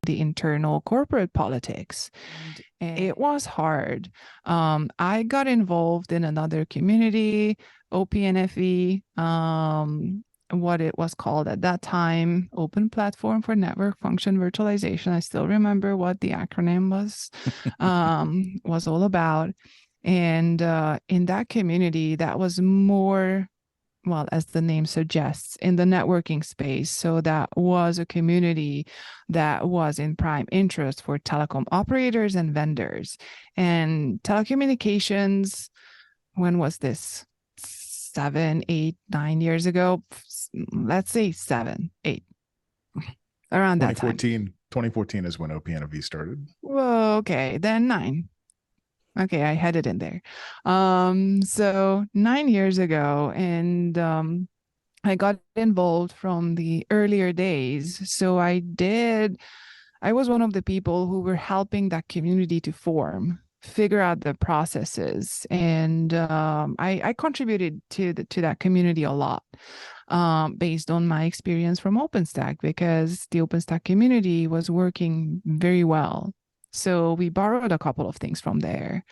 the internal corporate politics. And it was hard. I got involved in another community, OPNFV, what it was called at that time, Open Platform for Network Function Virtualization. I still remember what the acronym was all about. And in that community, that was more, well, as the name suggests, in the networking space. So that was a community that was in prime interest for telecom operators and vendors. And telecommunications, when was this? 7, 8, 9 years ago? Let's say 7, 8, around that time. 2014 is when OPNV started. Whoa, okay, then 9. Okay, I had it in there. So 9 years ago, and I got involved from the earlier days. So I was one of the people who were helping that community to form, figure out the processes, and I contributed to that community a lot, based on my experience from OpenStack, because the OpenStack community was working very well. So we borrowed a couple of things from there.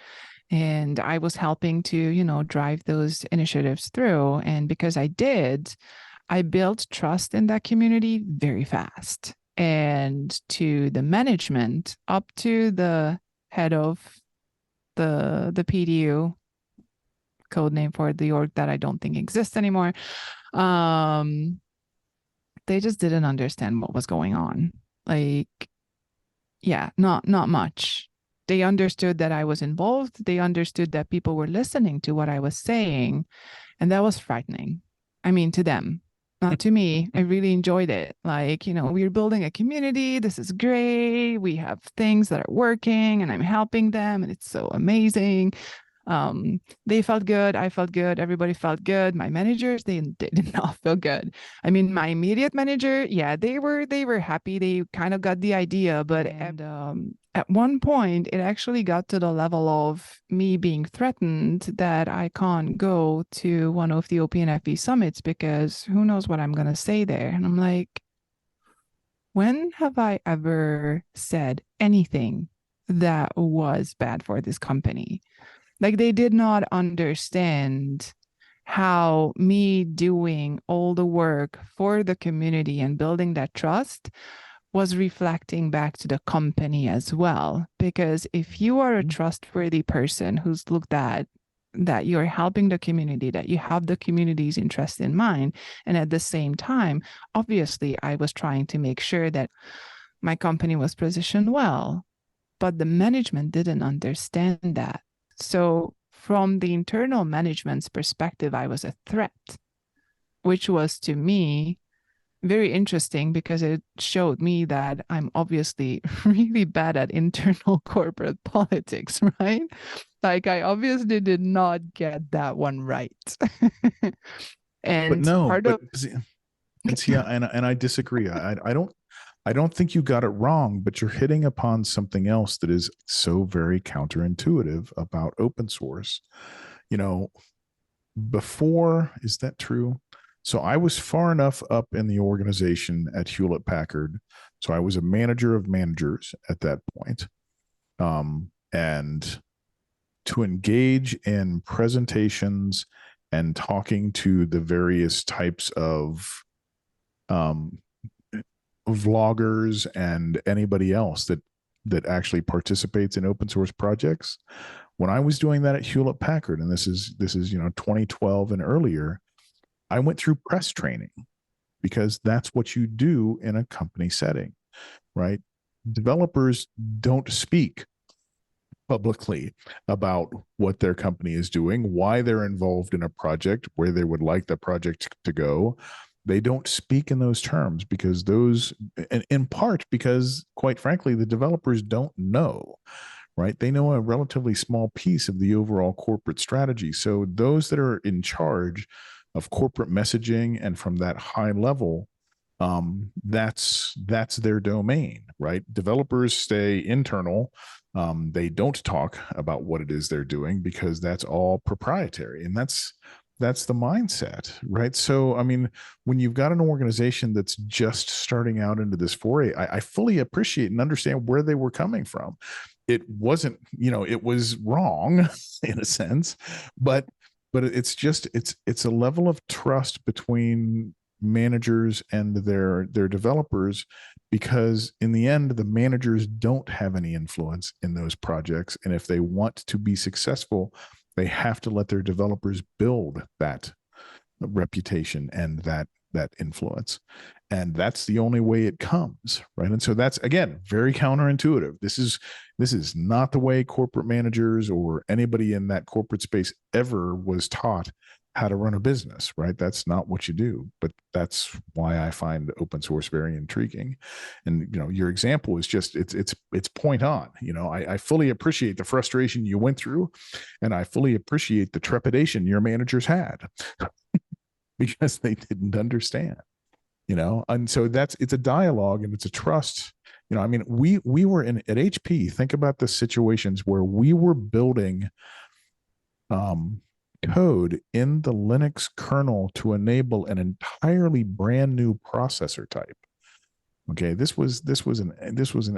And I was helping to, drive those initiatives through. And because I did, I built trust in that community very fast. And to the management, up to the head of the PDU, code name for the org that I don't think exists anymore, they just didn't understand what was going on. Like, yeah, not much. They understood that I was involved. They understood that people were listening to what I was saying. And that was frightening. I mean, to them, not to me. I really enjoyed it. Like, we're building a community. This is great. We have things that are working and I'm helping them. And it's so amazing. They felt good. I felt good. Everybody felt good. My managers, they did not feel good. I mean, my immediate manager, yeah, they were happy. They kind of got the idea, but at one point, it actually got to the level of me being threatened that I can't go to one of the OPNFV summits because who knows what I'm going to say there. And I'm like, when have I ever said anything that was bad for this company? Like, they did not understand how me doing all the work for the community and building that trust was reflecting back to the company as well. Because if you are a trustworthy person who's looked at that you're helping the community, that you have the community's interest in mind, and at the same time, obviously, I was trying to make sure that my company was positioned well, but the management didn't understand that. So from the internal management's perspective, I was a threat, which was to me very interesting because it showed me that I'm obviously really bad at internal corporate politics, right? Like, I obviously did not get that one right. And but no, part but of it's yeah, and I disagree. I don't think you got it wrong, but you're hitting upon something else that is so very counterintuitive about open source. Before, is that true? So I was far enough up in the organization at Hewlett Packard. So I was a manager of managers at that point. And to engage in presentations and talking to the various types of vloggers and anybody else that actually participates in open source projects. When I was doing that at Hewlett Packard, and this is 2012 and earlier, I went through press training because that's what you do in a company setting, right? Developers don't speak publicly about what their company is doing, why they're involved in a project, where they would like the project to go. They don't speak in those terms because and in part because, quite frankly, the developers don't know, right? They know a relatively small piece of the overall corporate strategy. So those that are in charge of corporate messaging and from that high level, that's their domain, right? Developers stay internal. They don't talk about what it is they're doing because that's all proprietary, and that's that's the mindset, right? So, I mean, when you've got an organization that's just starting out into this foray, I fully appreciate and understand where they were coming from. It wasn't, it was wrong in a sense, but it's a level of trust between managers and their developers, because in the end the managers don't have any influence in those projects, and if they want to be successful, they have to let their developers build that reputation and that influence, and that's the only way it comes, right? And so that's, again, very counterintuitive. This is not the way corporate managers or anybody in that corporate space ever was taught how to run a business, right? That's not what you do. But that's why I find open source very intriguing. And your example is just it's point on. I fully appreciate the frustration you went through, and I fully appreciate the trepidation your managers had because they didn't understand. And so it's a dialogue and it's a trust. I mean, we were at HP. Think about the situations where we were building code in the Linux kernel to enable an entirely brand new processor type. Okay, this was an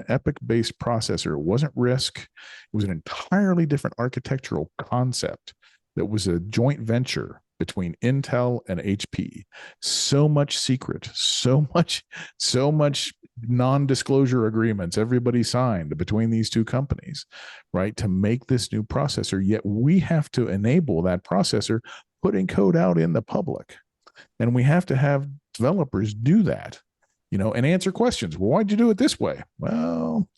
EPIC based processor. It wasn't RISC. It was an entirely different architectural concept that was a joint venture between Intel and HP. So much secret, so much non-disclosure agreements everybody signed between these two companies, right, to make this new processor. Yet we have to enable that processor putting code out in the public, and we have to have developers do that, and answer questions. Well, why'd you do it this way? Well,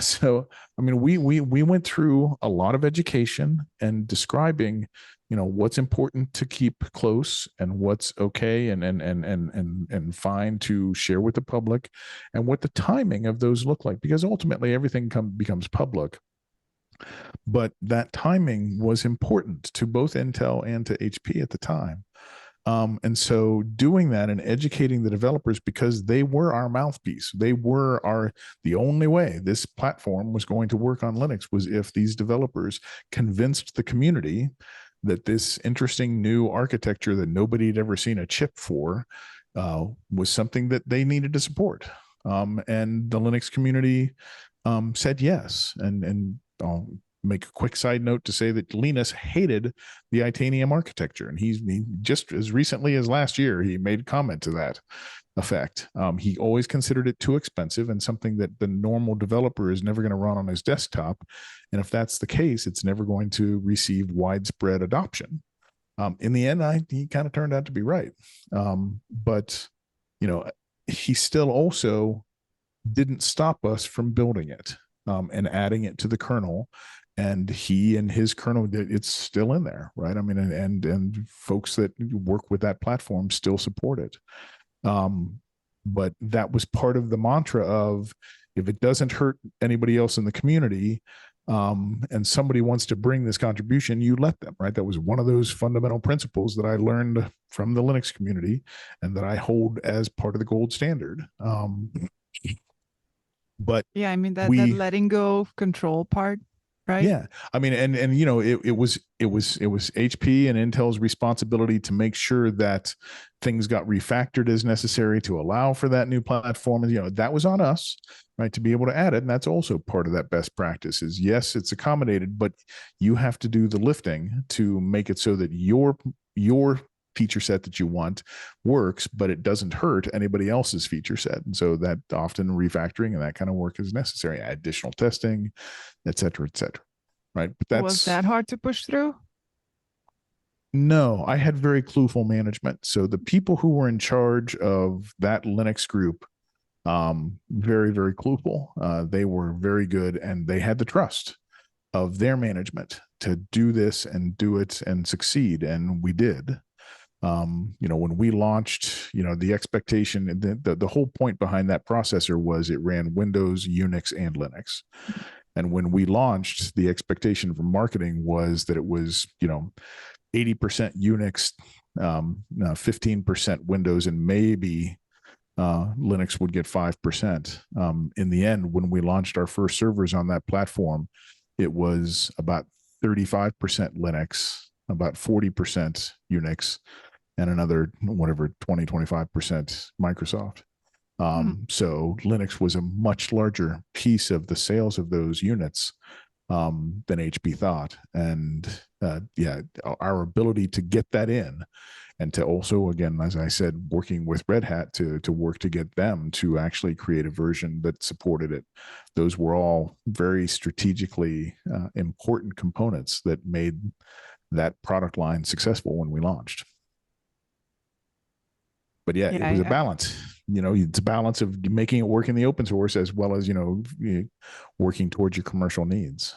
so I mean, we went through a lot of education and describing, what's important to keep close and what's okay and fine to share with the public, and what the timing of those look like, because ultimately everything becomes public. But that timing was important to both Intel and to HP at the time. And so doing that and educating the developers, because they were our mouthpiece, they were the only way this platform was going to work on Linux was if these developers convinced the community that this interesting new architecture that nobody had ever seen a chip for was something that they needed to support. And the Linux community said yes. And I'll make a quick side note to say that Linus hated the Itanium architecture, and he just as recently as last year he made a comment to that effect. He always considered it too expensive and something that the normal developer is never going to run on his desktop, and if that's the case, it's never going to receive widespread adoption. In the end, he kind of turned out to be right, but he still also didn't stop us from building it and adding it to the kernel. And he and his kernel, it's still in there, right? I mean, and folks that work with that platform still support it. But that was part of the mantra of, if it doesn't hurt anybody else in the community, and somebody wants to bring this contribution, you let them, right? That was one of those fundamental principles that I learned from the Linux community and that I hold as part of the gold standard. But yeah, I mean that letting go of control part, right? Yeah, I mean, and it was HP and Intel's responsibility to make sure that things got refactored as necessary to allow for that new platform, and that was on us, right, to be able to add it. And that's also part of that best practice. Is yes, it's accommodated, but you have to do the lifting to make it so that your feature set that you want works, but it doesn't hurt anybody else's feature set. And so that often refactoring and that kind of work is necessary, additional testing, et cetera, right? But was that hard to push through? No, I had very clueful management. So the people who were in charge of that Linux group, very, very clueful. They were very good, and they had the trust of their management to do this and do it and succeed. And we did. When we launched, the expectation, the whole point behind that processor was it ran Windows, Unix, and Linux. And when we launched, the expectation from marketing was that it was, 80% Unix, 15% Windows, and maybe Linux would get 5%. In the end, when we launched our first servers on that platform, it was about 35% Linux about 40% Unix, and another whatever 20-25% Microsoft. Hmm. So Linux was a much larger piece of the sales of those units than HP thought. And yeah, our ability to get that in, and to also, again, as I said, working with Red Hat to work to get them to actually create a version that supported it. Those were all very strategically important components that made that product line successful when we launched. But yeah, Yeah, it was a balance. It's a balance of making it work in the open source as well as working towards your commercial needs.